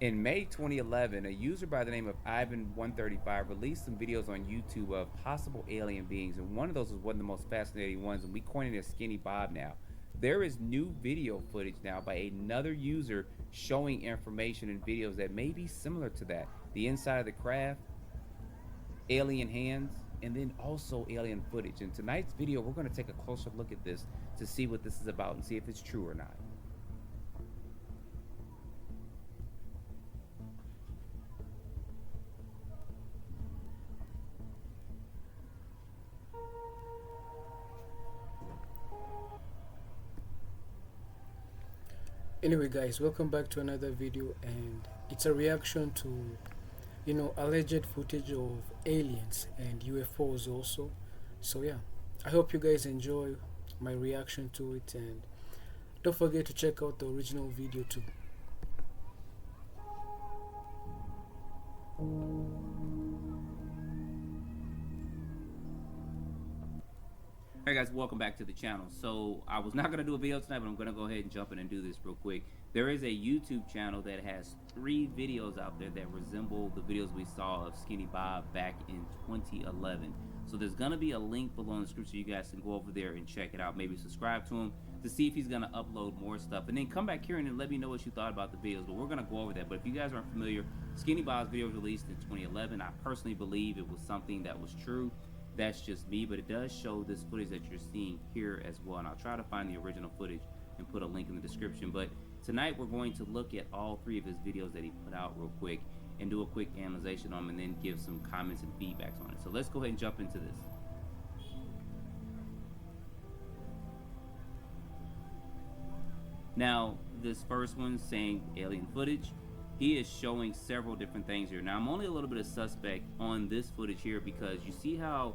In May 2011, a user by the name of Ivan135 released some videos on YouTube of possible alien beings, and one of those was one of the most fascinating ones, and we coined it as Skinny Bob now. There is new video footage now by another user showing information and videos that may be similar to that. The inside of the craft, alien hands, and then also alien footage. In tonight's video, we're going to take a closer look at this to see what this is about and see if it's true or not. Anyway guys, welcome back to another video, and it's a reaction to alleged footage of aliens and UFOs also. So yeah, I hope you guys enjoy my reaction to it, and don't forget to check out the original video too. Alright guys, welcome back to the channel. So I was not going to do a video tonight, but I'm going to go ahead and jump in and do this real quick. There is a YouTube channel that has 3 videos out there that resemble the videos we saw of Skinny Bob back in 2011. So there's going to be a link below in the description so you guys can go over there and check it out. Maybe subscribe to him to see if he's going to upload more stuff. And then come back here and let me know what you thought about the videos. But we're going to go over that. But if you guys aren't familiar, Skinny Bob's video was released in 2011. I personally believe it was something that was true. That's just me, but it does show this footage that you're seeing here as well, and I'll try to find the original footage and put a link in the description. But tonight we're going to look at all 3 of his videos that he put out real quick and do a quick analysis on them and then give some comments and feedbacks on it. So let's go ahead and jump into this. Now, this first one saying alien footage, he is showing several different things here. Now, I'm only a little bit of suspect on this footage here because you see how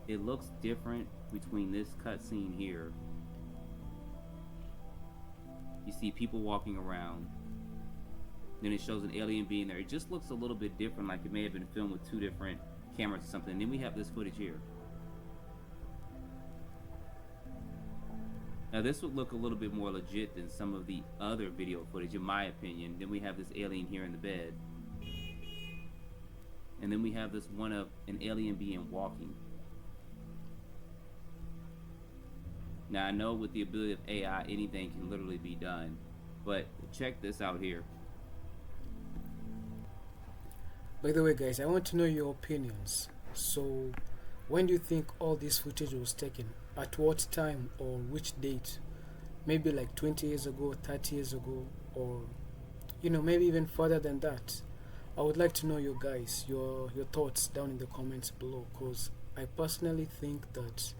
it looks different between this cutscene here. You see people walking around. Then it shows an alien being there. It just looks a little bit different, like it may have been filmed with 2 different cameras or something. And then we have this footage here. Now this would look a little bit more legit than some of the other video footage, in my opinion. Then we have this alien here in the bed. And then we have this one of an alien being walking. Now I know with the ability of AI, anything can literally be done. But check this out here. By the way guys, I want to know your opinions. So when do you think all this footage was taken? At what time or which date? Maybe like 20 years ago, 30 years ago, or maybe even further than that. I would like to know your thoughts down in the comments below, because I personally think that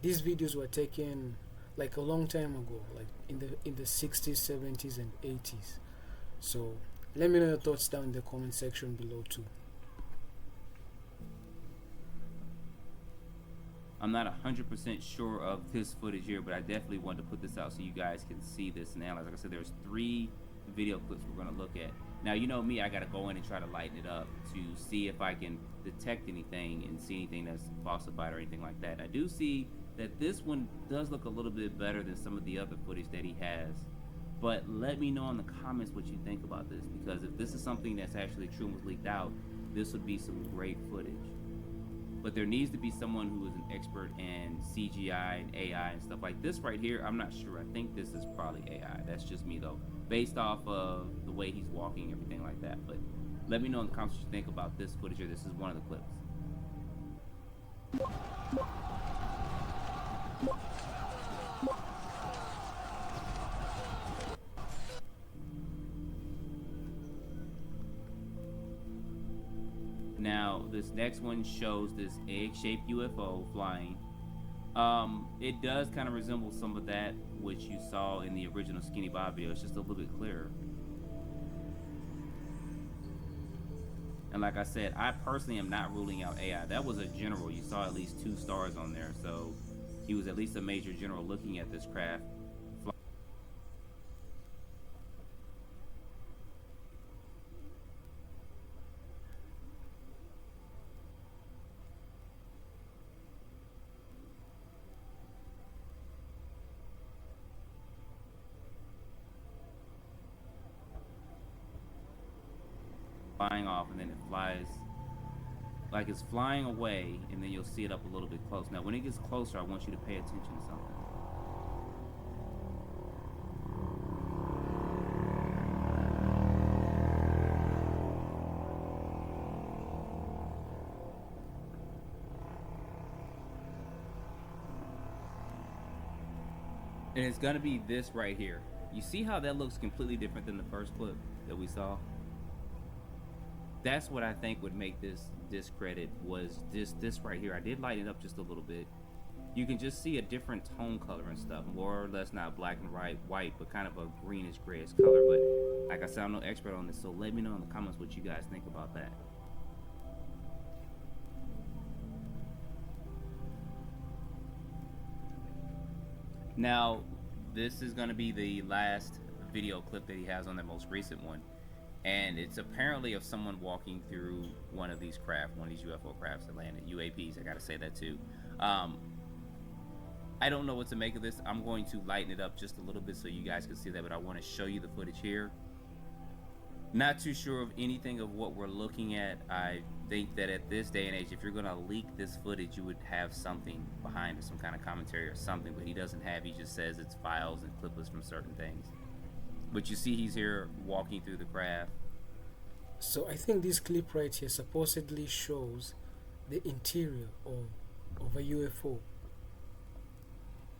these videos were taken like a long time ago, like in the 60s, 70s and 80s. So let me know your thoughts down in the comment section below too. I'm not 100% sure of this footage here, but I definitely want to put this out so you guys can see this and analyze. Like I said, there's 3 video clips we're going to look at. Now, you know me, I got to go in and try to lighten it up to see if I can detect anything and see anything that's falsified or anything like that. And I do see that this one does look a little bit better than some of the other footage that he has. But let me know in the comments what you think about this, because if this is something that's actually true and was leaked out, this would be some great footage. But there needs to be someone who is an expert in CGI and AI and stuff like this right here. I'm not sure. I think this is probably AI. That's just me though, based off of the way he's walking and everything like that. But let me know in the comments what you think about this footage here. This is one of the clips. Now, this next one shows this egg-shaped UFO flying. It does kind of resemble some of that which you saw in the original Skinny Bob video. It's just a little bit clearer. And like I said, I personally am not ruling out AI. That was a general. You saw at least 2 stars on there, so he was at least a major general looking at this craft. flying off, and then it flies like it's flying away, and then you'll see it up a little bit close. Now, when it gets closer, I want you to pay attention to something. And it's gonna be this right here. You see how that looks completely different than the first clip that we saw? That's what I think would make this discredit, was this right here. I did lighten it up just a little bit. You can just see a different tone color and stuff, more or less not black and white, but kind of a greenish grayish color. But like I said, I'm no expert on this, so let me know in the comments what you guys think about that. Now, this is going to be the last video clip that he has on the most recent one, and it's apparently of someone walking through one of these craft, one of these UFO crafts that landed, UAPs, I gotta say that too. I don't know what to make of this. I'm going to lighten it up just a little bit so you guys can see that, but I want to show you the footage here. Not too sure of anything of what we're looking at. I think that at this day and age, if you're going to leak this footage, you would have something behind it, some kind of commentary or something, but he doesn't have. He just says it's files and clips from certain things. But you see he's here walking through the craft. So I think this clip right here supposedly shows the interior of a UFO.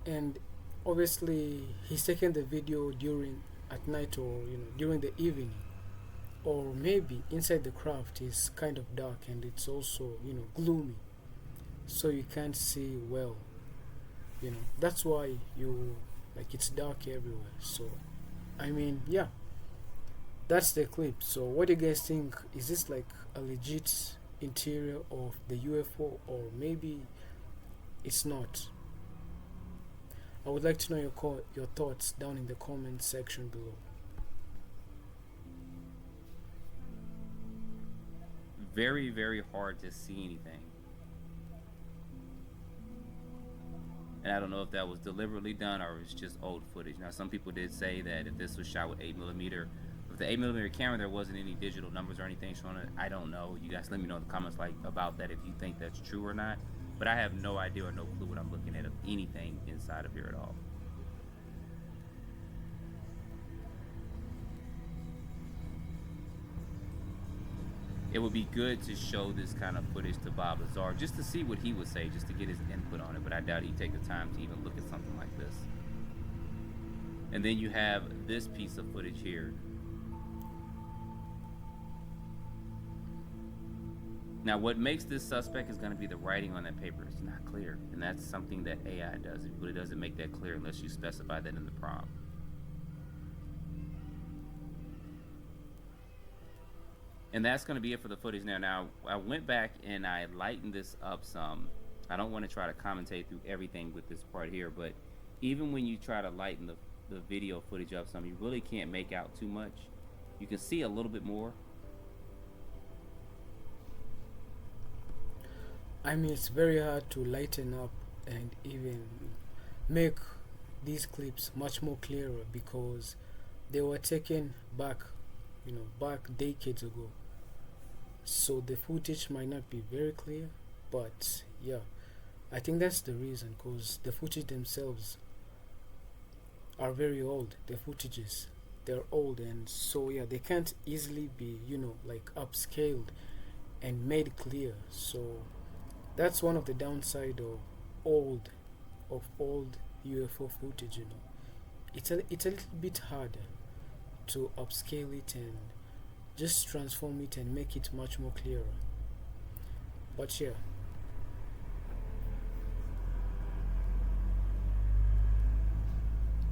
And obviously he's taking the video during at night, or during the evening, or maybe inside the craft is kind of dark and it's also gloomy, so you can't see well. That's why it's dark everywhere. So I mean, yeah, that's the clip. So what do you guys think? Is this like a legit interior of the UFO, or maybe it's not? I would like to know your thoughts down in the comment section below. Very, very hard to see anything. And I don't know if that was deliberately done or it's just old footage. Now, some people did say that if this was shot with 8mm, with the 8mm camera, there wasn't any digital numbers or anything showing it. I don't know. You guys let me know in the comments about that if you think that's true or not. But I have no idea or no clue what I'm looking at of anything inside of here at all. It would be good to show this kind of footage to Bob Lazar just to see what he would say, just to get his input on it, but I doubt he'd take the time to even look at something like this. And then you have this piece of footage here. Now, what makes this suspect is going to be the writing on that paper. It's not clear, and that's something that AI does. It really doesn't make that clear unless you specify that in the prompt. And that's going to be it for the footage now. Now, I went back and I lightened this up some. I don't want to try to commentate through everything with this part here, but even when you try to lighten the video footage up some, you really can't make out too much. You can see a little bit more. I mean, it's very hard to lighten up and even make these clips much more clearer because they were taken back, back decades ago. So the footage might not be very clear, but yeah, I think that's the reason, because the footage themselves are very old. The footages, they're old, and so yeah, they can't easily be upscaled and made clear. So that's one of the downside of old UFO footage. It's a little bit harder to upscale it and just transform it and make it much more clearer. But yeah,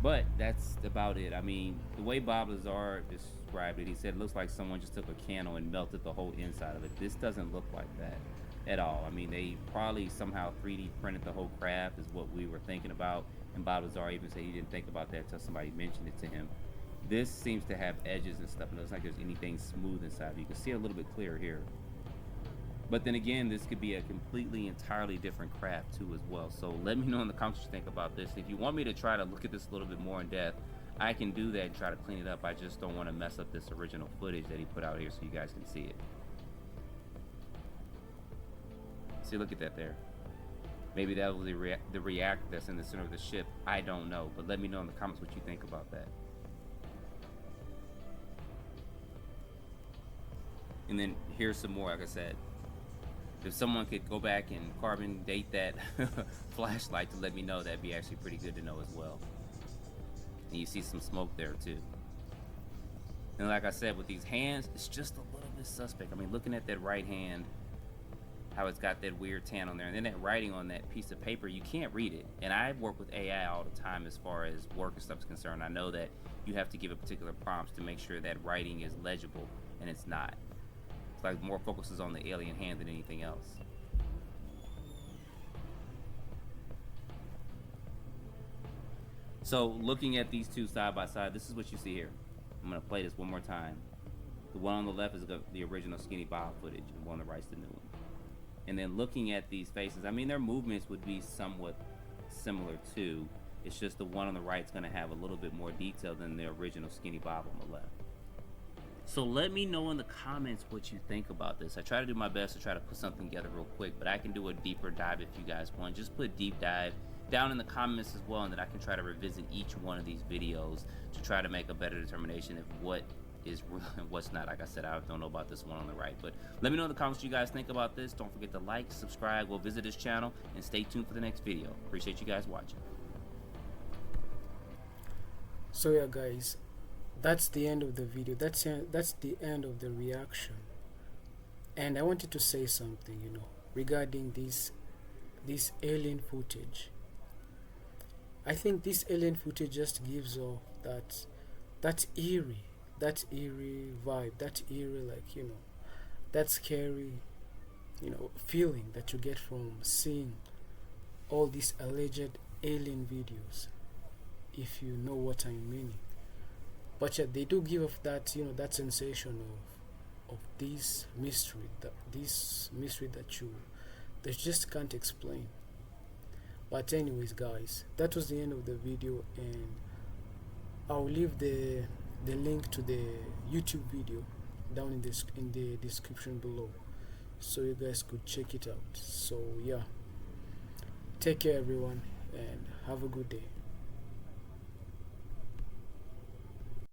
But that's about it. I mean, the way Bob Lazar described it, he said it looks like someone just took a candle and melted the whole inside of it. This doesn't look like that at all. I mean, they probably somehow 3D printed the whole craft is what we were thinking about. And Bob Lazar even said he didn't think about that until somebody mentioned it to him. This seems to have edges and stuff. It looks like there's anything smooth inside. You can see a little bit clearer here. But then again, this could be a completely, entirely different craft too as well. So let me know in the comments what you think about this. If you want me to try to look at this a little bit more in depth, I can do that and try to clean it up. I just don't want to mess up this original footage that he put out here so you guys can see it. See, look at that there. Maybe that was the reactor that's in the center of the ship. I don't know, but let me know in the comments what you think about that. And then here's some more, like I said. If someone could go back and carbon date that flashlight to let me know, that'd be actually pretty good to know as well. And you see some smoke there too. And like I said, with these hands, it's just a little bit suspect. I mean, looking at that right hand, how it's got that weird tan on there, and then that writing on that piece of paper, you can't read it. And I work with AI all the time as far as work and stuff is concerned. I know that you have to give a particular prompts to make sure that writing is legible, and it's not. It's like more focuses on the alien hand than anything else. So looking at these two side by side, this is what you see here. I'm gonna play this one more time. The one on the left is the original Skinny Bob footage, and the one on the right is the new one. And then looking at these faces, I mean, their movements would be somewhat similar too. It's just the one on the right is going to have a little bit more detail than the original Skinny Bob on the left. So let me know in the comments what you think about this. I try to do my best to try to put something together real quick, but I can do a deeper dive if you guys want. Just put deep dive down in the comments as well, and then I can try to revisit each one of these videos to try to make a better determination of what is real and what's not. Like I said, I don't know about this one on the right, but let me know in the comments what you guys think about this. Don't forget to like, subscribe, go visit this channel, and stay tuned for the next video. Appreciate you guys watching. So yeah, guys, that's the end of the video. That's the end of the reaction. And I wanted to say something, regarding this alien footage. I think this alien footage just gives off that eerie vibe, that eerie, that scary, feeling that you get from seeing all these alleged alien videos, if you know what I'm meaning. But yeah, they do give off that, that sensation of this mystery, that you just can't explain. But anyways, guys, that was the end of the video, and I'll leave the link to the YouTube video down in the description below, so you guys could check it out. So yeah, take care everyone, and have a good day.